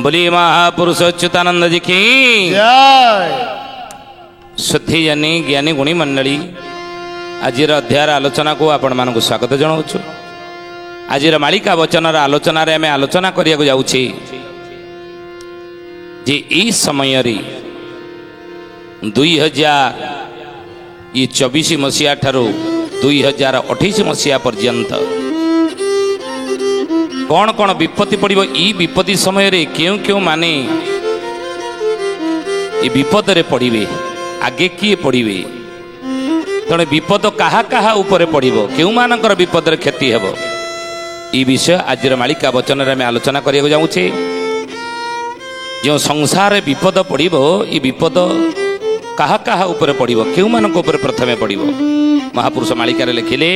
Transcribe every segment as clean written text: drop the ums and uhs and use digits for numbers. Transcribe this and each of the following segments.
बोलिए महापुरुष अच्युतानंद जी की जय। शुद्धि ज्ञानी ज्ञानी गुणी मंडली आज अध्याय आलोचना को आपण मानक स्वागत जनाऊँ। आज मालिका वचन आलोचन आम आलोचना करने जाऊँचे जे ई समय 2024 मसीहा ठारू 2028 मसीहा पर्यंत कौन कौन विपत्ति पड़ो ई विपत्ति समय रे क्यों क्यों माने ये विपद रे पड़े आगे किए पड़े तेणु विपद कहा कहा उपरे पड़ो क्यों मानकर विपद रे क्षति हेब ई विषय आज मालिका वचन रे आम आलोचना करने जाऊँचे। जो संसार विपद पड़ो ये विपद कहा कहा उपरे पड़ो क्यों मानक उपरे प्रथमे पड़ो महापुरुष मालिका रे लिखिले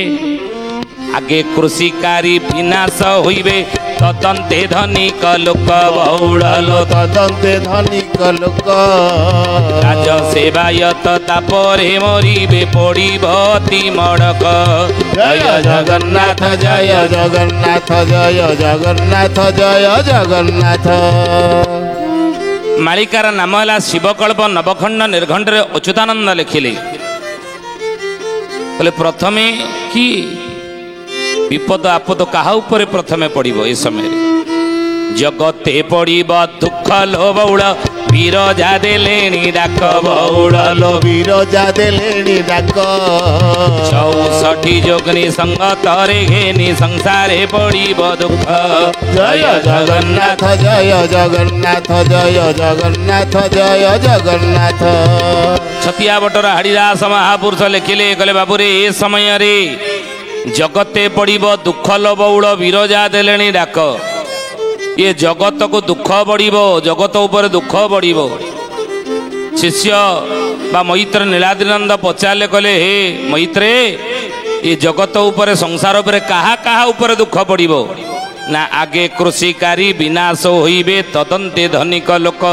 आगे कृषिकारी विनाश होइबे तदंते धनिक लोक बहुल तदंते धनिक लोक राज सेवायत तापरे मरिबे पड़िबती मड़क। जय जगन्नाथ जय जगन्नाथ जय जगन्नाथ जय जगन्नाथ। मालिकार नाम है शिवकल्प नवखंड निर्घंट अच्युतानंद लिखिले प्रथमे कि विपद आपद कहा उपरे प्रथमे पड़ो ए समय जगते पड़ो दुख लो बौड़ विरजा देलेनी डाक बौड़ लो विरजा देलेनी डाक 64 जोगनी संग तरे घेनी संसारे पड़ो दुख। जय जगन्नाथ जय जगन्नाथ जय जगन्नाथ जय जगन्नाथ। छतिया बटर हरिदास महापुरुष लिखिले कहले बाबूरे ए समय रे जगते पड़ो दुख लो बौड़ विरजा देलेनी डाक ये जगत को दुख बढ़ो जगत उपर दुख बढ़ो। शिष्य बा मैत्र नीलाद्रिनंद पचारे कहले हे मैत्रे ये जगत उपर संसार उपर कहा कहा उपर दुख पड़ो ना आगे कृषिकारी विनाश होइबे तदंते धनिक लोक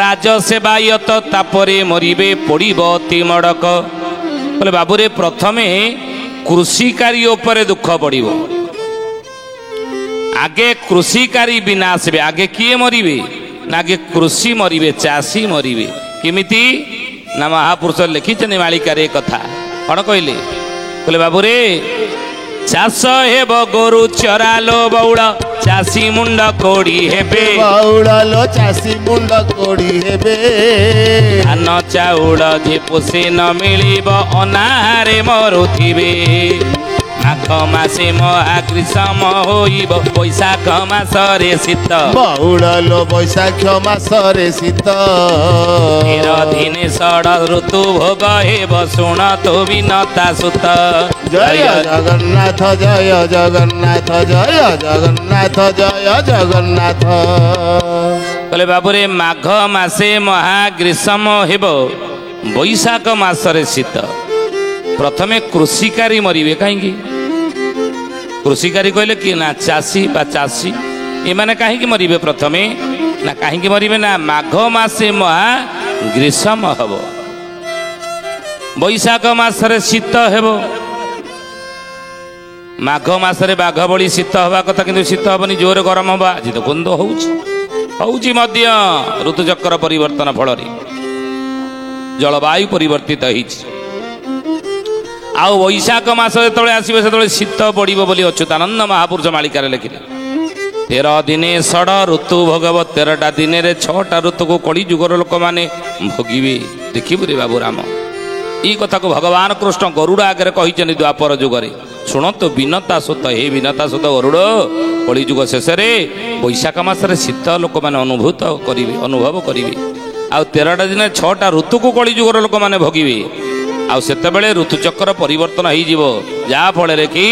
राज सेवायत तापरे मरिबे पड़िबती मड़क। बोले बाबूरे प्रथमे कृषिकारी उपरे दुख पड़ो आगे कृषिकारी विनाश बे आगे किए मरिबे ना आगे कृषि मरिबे चाषी मरिबे किमिति ना महापुरुष लिखिछन मालिका रे कथा कौन कहले कहले बाबूरे चाष हेब गोरु चरालो बौड़ चाषी मुंड कोड़ी हेबे बौड़ लो चाषी मुंड कोड़ी हेबे धान चाउड़ जे पोषे न मिलिब अनाहारे मरुथिबे माघ मासे महाग्रीष्म होइब बैशाख मासरे शीत बौड़ लो बैशाख मासरे शीत 13 दिने षड ऋतु भोग हेब शुण तो विनता सुत। जय जगन्नाथ जय जगन्नाथ जय जगन्नाथ जय जगन्नाथ। कहले बाबूरे माघ मासे महाग्रीष्म हेब बैशाख मासरे शीत प्रथमे कृषिकारी मरिबे कहीं कृषिकारी कहले कि ना चाषी बा चाषी एमाने कहीं मरिबे प्रथमे ना कहीं मरिबे ना माघ मासे महा ग्रीष्म हब बैशाख मासरे शीत हेब माघ मासरे बाघ बड़ी शीत हवा कथा किंतु शीत हबनी जोर गरम हवा आज तो कुंद होउची मध्य ऋतुचक्र परिवर्तन फल जलवायु परिवर्तित होइछि। आउ वैशाख मास जो आसो से शीत बढ़ो बोली अच्युतानंद महापुरुष मालिका लिखिले 13 दिने षड ऋतु भोगव 13टा दिन 6टा ऋतु को कली जुगर लोक मैंने भोगिबे देखिबु रे बाबू राम ई कथा को भगवान कृष्ण गरुड़ आगे कही द्वापर जुगरे शुणत विनता सुत हे विनता सुत गरुड़ कली जुग शेष वैशाख मासरे शीत लोक मैंने अनुभव करेंगे आउ 13टा दिन 6टा ऋतु को कली जुगर लोक मैंने भोगिबे आउ सेतेबेले ऋतुचक्र परिवर्तन हो जा फल कि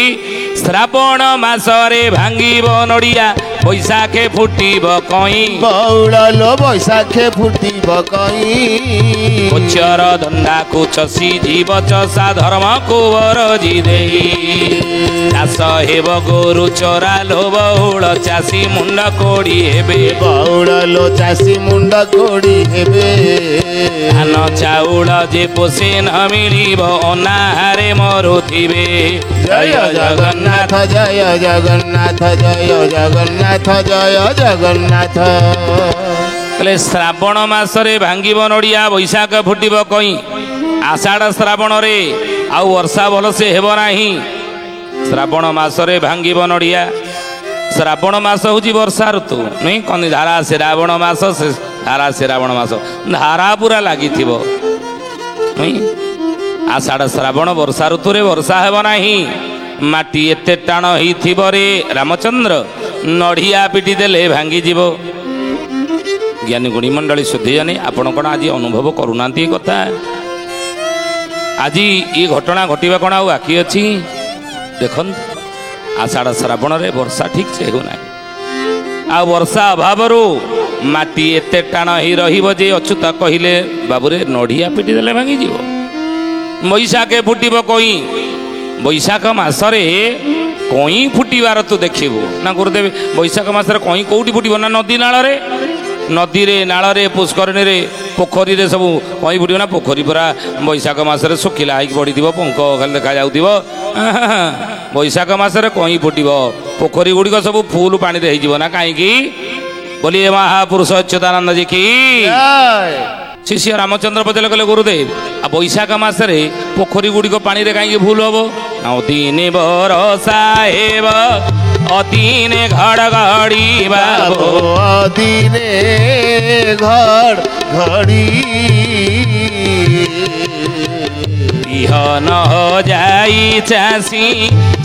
श्रावण मासरे भांगिब नड़िया बैशाखे फुटिब कई बौड़ लो बैशाखे फुटिब कई गोचर धंदा को छसी जीव चषा धर्म को बरजी देई चाष हेब गोरु चरा लो बौड़ चाषी मुंड कोड़ी हेबे बौड़ लो चाषी मुंड कोड़ी हेबे धान चाउड़ जे पोषे न मिलिब अनाहारे मरुथिबे। जय जगन्नाथ जय जगन्नाथ जय जगन्नाथ ଜଗନ୍ନାଥ ଜୟ ଜଗନ୍ନାଥ। କହିଲେ ଶ୍ରାବଣ ମାସରେ ଭାଙ୍ଗିବ ନଡ଼ିଆ, ବୈଶାଖ ଫୁଟିବ କଇଁ, ଆଷାଢ଼ ଶ୍ରାବଣରେ ଆଉ ବର୍ଷା ଭଲସେ ହେବ ନାହିଁ। ଶ୍ରାବଣ ମାସରେ ଭାଙ୍ଗିବ ନଡ଼ିଆ। ଶ୍ରାବଣ ମାସ ହେଉଛି ବର୍ଷା ଋତୁ ନୁହେଁ, କହନ୍ତି ଧାରା ଶ୍ରାବଣ ମାସ, ଧାରା ଶ୍ରାବଣ ମାସ ଧାରା ପୁରା ଲାଗିଥିବ ନୁହେଁ। ଆଷାଢ଼ ଶ୍ରାବଣ ବର୍ଷା ଋତୁରେ ବର୍ଷା ହେବ ନାହିଁ। ମାଟି ଏତେ ଟାଣ ହେଇଥିବ ରେ ରାମଚନ୍ଦ୍ର, ନଡ଼ିଆ ପିଟି ଦେଲେ ଭାଙ୍ଗିଯିବ। ଜ୍ଞାନୀ ଗୁଣୀ ମଣ୍ଡଳୀ ସୁଧୀଜାନୀ, ଆପଣ କ'ଣ ଆଜି ଅନୁଭବ କରୁନାହାନ୍ତି ଏ କଥା? ଆଜି ଏ ଘଟଣା ଘଟିବା କ'ଣ ଆଉ ବାକି ଅଛି? ଦେଖନ୍ତୁ ଆଷାଢ଼ ଶ୍ରାବଣରେ ବର୍ଷା ଠିକ୍ ସେ ହେଉନାହିଁ। ଆଉ ବର୍ଷା ଅଭାବରୁ ମାଟି ଏତେ ଟାଣ ହେଇ ରହିବ ଯେ ଅଚ୍ୟୁତ କହିଲେ ବାବୁରେ ନଡ଼ିଆ ପିଟି ଦେଲେ ଭାଙ୍ଗିଯିବ। ବୈଶାଖେ ଫୁଟିବ କଇଁ, ବୈଶାଖ ମାସରେ କଇଁ ଫୁଟିବାର ତୁ ଦେଖିବୁ ନା ଗୁରୁଦେବ? ବୈଶାଖ ମାସରେ କଇଁ କେଉଁଠି ଫୁଟିବ ନା ନଦୀ ନାଳରେ, ନଦୀରେ ନାଳରେ ପୁଷ୍କରିଣୀରେ ପୋଖରୀରେ ସବୁ କଇଁ ଫୁଟିବ ନା? ପୋଖରୀ ପୁରା ବୈଶାଖ ମାସରେ ଶୁଖିଲା ହେଇକି ପଡ଼ିଥିବ, ପଙ୍କ ଖାଲି ଦେଖାଯାଉଥିବ। ବୈଶାଖ ମାସରେ କଇଁ ଫୁଟିବ, ପୋଖରୀ ଗୁଡ଼ିକ ସବୁ ଫୁଲ ପାଣିରେ ହେଇଯିବ ନା? କାହିଁକି? ବୋଲି ମହାପୁରୁଷ ଅଚ୍ୟୁତାନନ୍ଦ ଜୀ କି ଶିଷ୍ୟ ରାମଚନ୍ଦ୍ର ପଚାରିଲେ, କହିଲେ ଗୁରୁଦେବ ଆଉ ବୈଶାଖ ମାସରେ ପୋଖରୀ ଗୁଡ଼ିକ ପାଣିରେ କାହିଁକି ଭୁଲ ହବ? ଅଦିନେ ବରଷା ହେବ, ଅଦିନେ ଘଡ଼ଘଡ଼ି ବାବ, ଅଦିନେ ଘଡ଼ଘଡ଼ି ବିହନ ଯାଇ ଚାଷୀ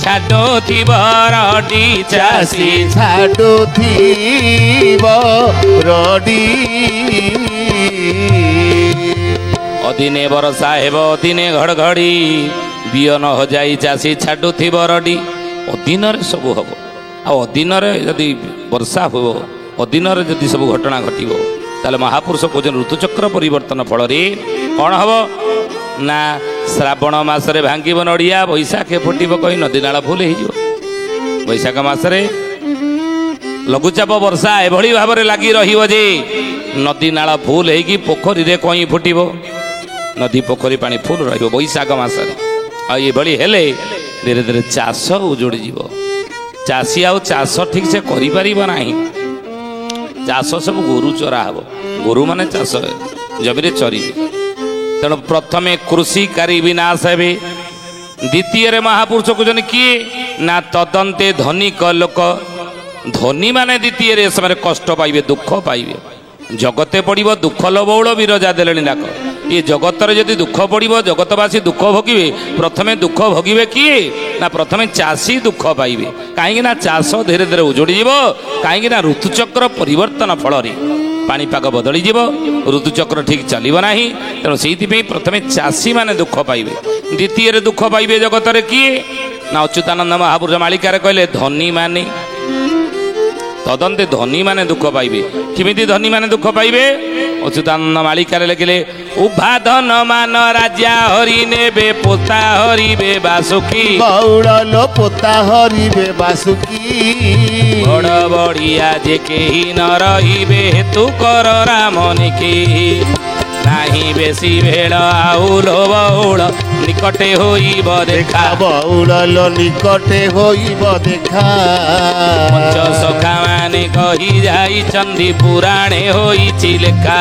ଛାଡୁଥିବ ରଡ଼ି, ଚାଷୀ ଛାଡୁଥିବ ରଡ଼ି। ଅଦିନେ ବର୍ଷା ହେବ, ଅଦିନେ ଘଡ଼ଘଡ଼ି, ବିହନ ହଜାଇ ଚାଷୀ ଛାଡୁଥିବ ରଡ଼ି। ଅଦିନରେ ସବୁ ହବ। ଆଉ ଅଦିନରେ ଯଦି ବର୍ଷା ହେବ, ଅଦିନରେ ଯଦି ସବୁ ଘଟଣା ଘଟିବ, ତାହେଲେ ମହାପୁରୁଷ କହୁଛନ୍ତି ଋତୁଚକ୍ର ପରିବର୍ତ୍ତନ ଫଳରେ କ'ଣ ହେବ ନା ଶ୍ରାବଣ ମାସରେ ଭାଙ୍ଗିବ ନଡ଼ିଆ, ବୈଶାଖେ ଫୁଟିବ କଇଁ, ନଦୀ ନାଳ ଫୁଲ ହେଇଯିବ। ବୈଶାଖ ମାସରେ ଲଘୁଚାପ ବର୍ଷା ଏଭଳି ଭାବରେ ଲାଗି ରହିବ ଯେ ନଦୀ ନାଳ ଫୁଲ ହେଇକି ପୋଖରୀରେ କଇଁ ଫୁଟିବ, ନଦୀ ପୋଖରୀ ପାଣି ଫୁଲ ରହିବ ବୈଶାଖ ମାସରେ। ଆଉ ଏଭଳି ହେଲେ ଧୀରେ ଧୀରେ ଚାଷ ଉଜୁଡ଼ିଯିବ। ଚାଷୀ ଆଉ ଚାଷ ଠିକ୍ ସେ କରିପାରିବ ନାହିଁ। ଚାଷ ସବୁ ଗୋରୁ ଚରା ହେବ, ଗୋରୁମାନେ ଚାଷ ଜମିରେ ଚରିବେ। ତେଣୁ ପ୍ରଥମେ କୃଷିକାରୀ ବିନାଶ ହେବେ। ଦ୍ୱିତୀୟରେ ମହାପୁରୁଷ କହୁଛନ୍ତି କିଏ ନା ତଦନ୍ତେ ଧନିକ ଲୋକ। ଧନୀମାନେ ଦ୍ୱିତୀୟରେ ସେମାନେ କଷ୍ଟ ପାଇବେ, ଦୁଃଖ ପାଇବେ। ଜଗତେ ପଡ଼ିବ ଦୁଃଖ ଲୋବଉଳ ବିରଜା ଦେଲେଣି ଡାକ। ଏ ଜଗତରେ ଯଦି ଦୁଃଖ ପଡ଼ିବ, ଜଗତବାସୀ ଦୁଃଖ ଭୋଗିବେ। ପ୍ରଥମେ ଦୁଃଖ ଭୋଗିବେ କିଏ ନା ପ୍ରଥମେ ଚାଷୀ ଦୁଃଖ ପାଇବେ। କାହିଁକି ନା ଚାଷ ଧୀରେ ଧୀରେ ଉଜୁଡ଼ିଯିବ। କାହିଁକି ନା ଋତୁଚକ୍ର ପରିବର୍ତ୍ତନ ଫଳରେ ପାଣିପାଗ ବଦଳିଯିବ, ଋତୁଚକ୍ର ଠିକ୍ ଚାଲିବ ନାହିଁ। ତେଣୁ ସେଇଥିପାଇଁ ପ୍ରଥମେ ଚାଷୀମାନେ ଦୁଃଖ ପାଇବେ। ଦ୍ୱିତୀୟରେ ଦୁଃଖ ପାଇବେ ଜଗତରେ କିଏ ନା ଅଚ୍ୟୁତାନନ୍ଦ ମହାପୁରୁଷ ମାଳିକାରେ କହିଲେ ଧନୀମାନେ। ତଦନ୍ତେ ଧନୀମାନେ ଦୁଃଖ ପାଇବେ। କେମିତି ଧନୀମାନେ ଦୁଃଖ ପାଇବେ? ଅଚ୍ୟୁତାନନ୍ଦ ମାଳିକାରେ ଲେଖିଲେ ଉଭା ଧନ ମାନ ରାଜା ହରି ନେବେ, ପୋତା ହରିବେ ବାସୁକି, ବଉଳ ଲୋ ପୋତା ହରିବେ ବାସୁକି। ବଡ଼ ବଢ଼ିଆ ଯେ କେହି ନ ରହିବେ, ହେତୁ କର ରାମ ନିକି। ନାହିଁ ବେଶୀ ଭେଳ ଆଉ ଲୋ ବଉଳ, ନିକଟେ ହୋଇବ ଦେଖା। ବଉଳ ଲୋ ନିକଟେ ହୋଇବ ଦେଖା। ପଞ୍ଚ ସଖା ମାନେ କହି ଯାଇଛନ୍ତି, ପୁରାଣେ ହୋଇଛି ଲେଖା।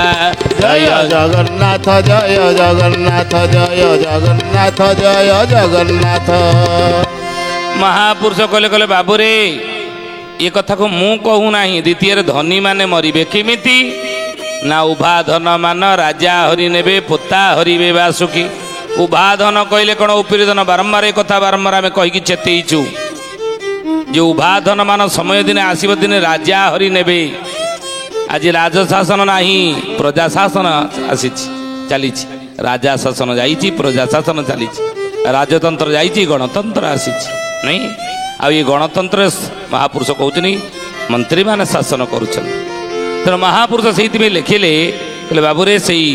ଜୟ ଜଗନ୍ନାଥ ଜୟ ଜଗନ୍ନାଥ ଜୟ ଜଗନ୍ନାଥ ଜୟ ଜଗନ୍ନାଥ। ମହାପୁରୁଷ କହିଲେ କହିଲେ ବାବୁରେ ଏ କଥାକୁ ମୁଁ କହୁନାହିଁ। ଦ୍ୱିତୀୟରେ ଧନୀମାନେ ମରିବେ କେମିତି ନା ଉଭା ଧନ ମାନ ରାଜା ହରି ନେବେ, ପୋତା ହରିବେ ବାସୁକି। ଉଭା ଧନ କହିଲେ କ'ଣ ଉପରି ଧନ? ବାରମ୍ବାର ଏ କଥା ବାରମ୍ବାର ଆମେ କହିକି ଚେତେଇଛୁ ଯେ ଉଭା ଧନ ମାନ ସମୟ ଦିନେ ଆସିବ, ଦିନେ ରାଜା ହରି ନେବେ। ଆଜି ରାଜଶାସନ ନାହିଁ, ପ୍ରଜା ଶାସନ ଆସିଛି, ଚାଲିଛି। ରାଜା ଶାସନ ଯାଇଛି, ପ୍ରଜା ଶାସନ ଚାଲିଛି। ରାଜତନ୍ତ୍ର ଯାଇଛି, ଗଣତନ୍ତ୍ର ଆସିଛି ନାଇଁ। ଆଉ ଏ ଗଣତନ୍ତ୍ରରେ ମହାପୁରୁଷ କହୁଛନ୍ତି ମନ୍ତ୍ରୀମାନେ ଶାସନ କରୁଛନ୍ତି। ତେଣୁ ମହାପୁରୁଷ ସେଇଥିପାଇଁ ଲେଖିଲେ, କହିଲେ ବାବୁରେ ସେଇ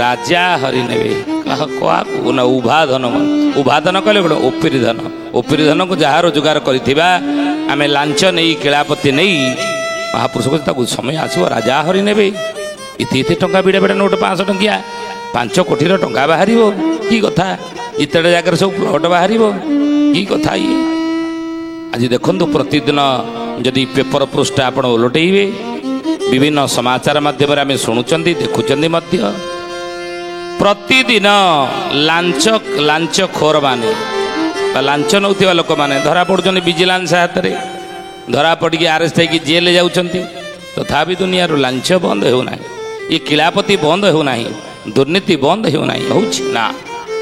ରାଜା ହରି ନେବେ କାହାକୁ ନା ଉଭା ଧନ। ଉଭା ଧନ କହିଲେ ଗୋଟେ ଓପରି ଧନ। ଓପରି ଧନକୁ ଯାହା ରୋଜଗାର କରିଥିବା ଆମେ ଲାଞ୍ଚ ନେଇ, କିଳାପତି ନେଇ, ମହାପୁରୁଷ କହୁଛି ତାକୁ ସମୟ ଆସିବ ରାଜା ହରି ନେବେ। ଏତେ ଟଙ୍କା ବିଡ଼ା ବିଡ଼ା ନୋଟ 500 ଟଙ୍କିଆ, 5 କୋଟିର ଟଙ୍କା ବାହାରିବ କି କଥା? ଏତେଟା ଜାଗାରେ ସବୁ ପ୍ଲଟ୍ ବାହାରିବ କି କଥା? ଇଏ ଆଜି ଦେଖନ୍ତୁ ପ୍ରତିଦିନ जदि पेपर पृष्ठा आपण ओलटेबे विभिन्न समाचार माध्यम आम शुणुंट देखुंट प्रतिदिन लांच खोर माने लांच नौथिबा लोक माने धरा पड़ुछन विजिलेंस हाथ में धरा पड़ी आरेस्ट होगी जेल जाउछंती तथापि दुनिया लांच बंद होना ये किलापति बंद होना दुर्नीति बंद होना ना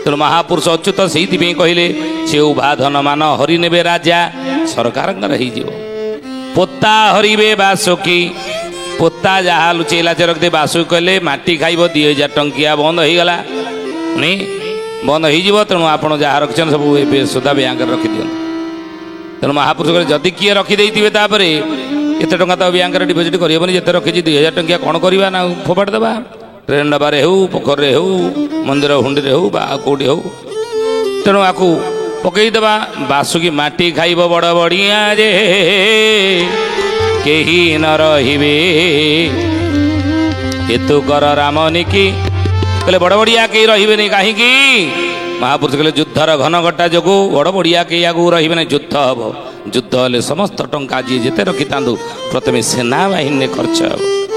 तेणु महापुरुष अच्युत से कहले से उभा धन मान हरि ने राजा सरकार पोता हरिबे बासुकी पोता जहाँ लुचेला रखते बासुकी कहले माटी खाइब 2000 टंकिया बंद हो गला नहीं बंद हो तेणु आप जहाँ रखिए सब सुधा बैंक रखी दिखाँ तेणु महापुरुष कहले जदि किए रखिदे एत टाँग तो बैंक डिपोजिट करहबनी जिते रखी 2000 टंकिया कौन करवा ना फोपाड़ी देवा ट्रेन डबारे हो पोखर हो मंदिर हुंडी हो कौटी हो तेणु आपको पकईदेवा बासुकी माटी खाइब बड़ बड़िया जे केही न रहिबे हेतु कर रामनिकी कहले बड़ बड़िया कहीं रही कहीं महापुरुष कहले युद्धर घन घटा जो बड़ बड़िया कहीं आगू रही युद्ध हम युद्ध हेले समस्त टंका जी जिते रखी था प्रथम सेना बाहिनी खर्च हे